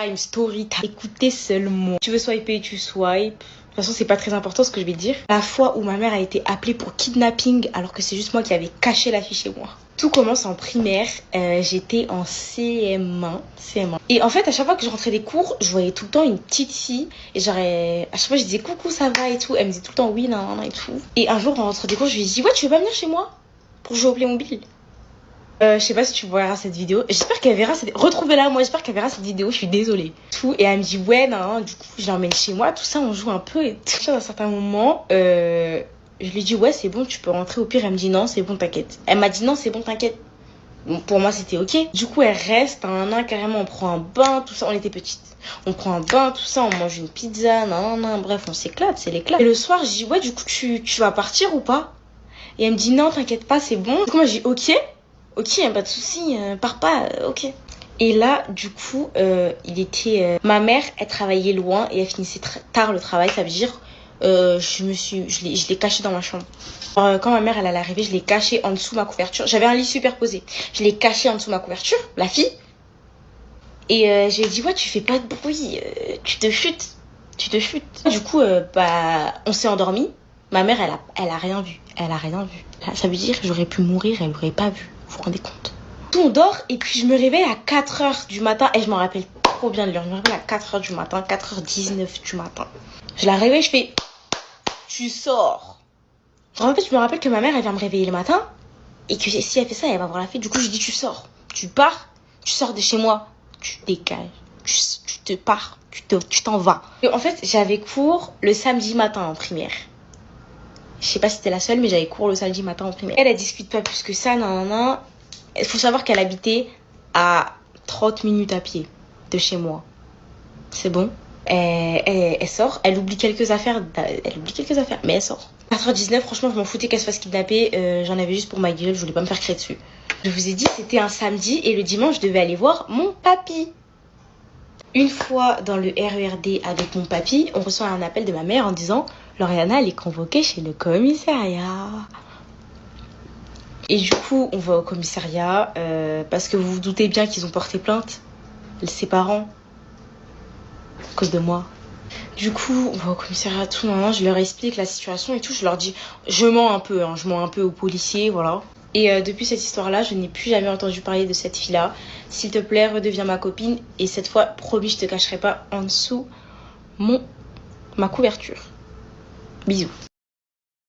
Time, Story Time. Écoutez seulement. Tu veux swiper, tu swipes. De toute façon, c'est pas très important ce que je vais te dire. La fois où ma mère a été appelée pour kidnapping, alors que c'est juste moi qui avais caché la fille chez moi. Tout commence en primaire. J'étais en CM1. Et en fait, à chaque fois que je rentrais des cours, je voyais tout le temps une petite fille. Et genre, à chaque fois, je disais coucou, ça va et tout. Elle me disait tout le temps oui, non, et tout. Et un jour, en rentrant des cours, je lui ai dit ouais, tu veux pas venir chez moi pour jouer au Playmobil? Je sais pas si tu verras cette vidéo. J'espère qu'elle verra cette... Retrouvez-la, moi, j'espère qu'elle verra cette vidéo. Je suis désolée. Tout. Et elle me dit, ouais, non, du coup, je l'emmène chez moi. Tout ça, on joue un peu. Et tout ça, à un certain moment, je lui dis, ouais, c'est bon, tu peux rentrer. Au pire, elle me dit, non, c'est bon, t'inquiète. Elle m'a dit, non, c'est bon, t'inquiète. Bon, pour moi, c'était ok. Du coup, elle reste, carrément, on prend un bain, tout ça. On était petites. On prend un bain, tout ça, on mange une pizza, bref, on s'éclate, c'est l'éclat. Et le soir, je dis, ouais, du coup, tu vas partir ou pas? Et elle me dit, non, t'inquiète pas, c'est bon. Du coup, moi, je dis, ok. Ok, pas de souci, pars pas, ok. Et là, du coup, ma mère, elle travaillait loin et elle finissait tard le travail. Ça veut dire, je l'ai caché dans ma chambre. Alors, quand ma mère, elle allait arriver, je l'ai caché en dessous de ma couverture. J'avais un lit superposé. Je l'ai caché en dessous de ma couverture, la fille. Et j'ai dit, ouais, tu fais pas de bruit, tu te chutes. Du coup, on s'est endormi. Ma mère, elle a rien vu. Là, ça veut dire que j'aurais pu mourir, elle l'aurait pas vu. Vous vous rendez compte? On dort et puis je me réveille à 4h du matin. Et je m'en rappelle trop bien de l'heure. Je me réveille à 4h du matin, 4h19 du matin. Je la réveille, je fais, tu sors. En fait, je me rappelle que ma mère, elle vient me réveiller le matin. Et que si elle fait ça, elle va voir la fille. Du coup, je lui dis, tu sors. Tu pars, tu sors de chez moi. Tu dégages. Tu te pars. Tu t'en vas. Et en fait, j'avais cours le samedi matin en primaire. Je sais pas si c'était la seule, mais j'avais cours le samedi matin en primaire. Elle discute pas plus que ça, non. Il faut savoir qu'elle habitait à 30 minutes à pied de chez moi. C'est bon. Elle sort, elle oublie quelques affaires, mais elle sort. 4h19, franchement, je m'en foutais qu'elle se fasse kidnapper. J'en avais juste pour ma gueule, je voulais pas me faire crier dessus. Je vous ai dit, c'était un samedi et le dimanche, je devais aller voir mon papy. Une fois dans le RERD avec mon papy, on reçoit un appel de ma mère en disant Lauriana, elle est convoquée chez le commissariat. Et du coup, on va au commissariat parce que vous vous doutez bien qu'ils ont porté plainte, ses parents, à cause de moi. Du coup, on va au commissariat, tout, je leur explique la situation et tout. Je leur dis, je mens un peu aux policiers, voilà. Et depuis cette histoire-là, je n'ai plus jamais entendu parler de cette fille-là. S'il te plaît, redeviens ma copine. Et cette fois, promis, je te cacherai pas en dessous ma couverture. Bisous.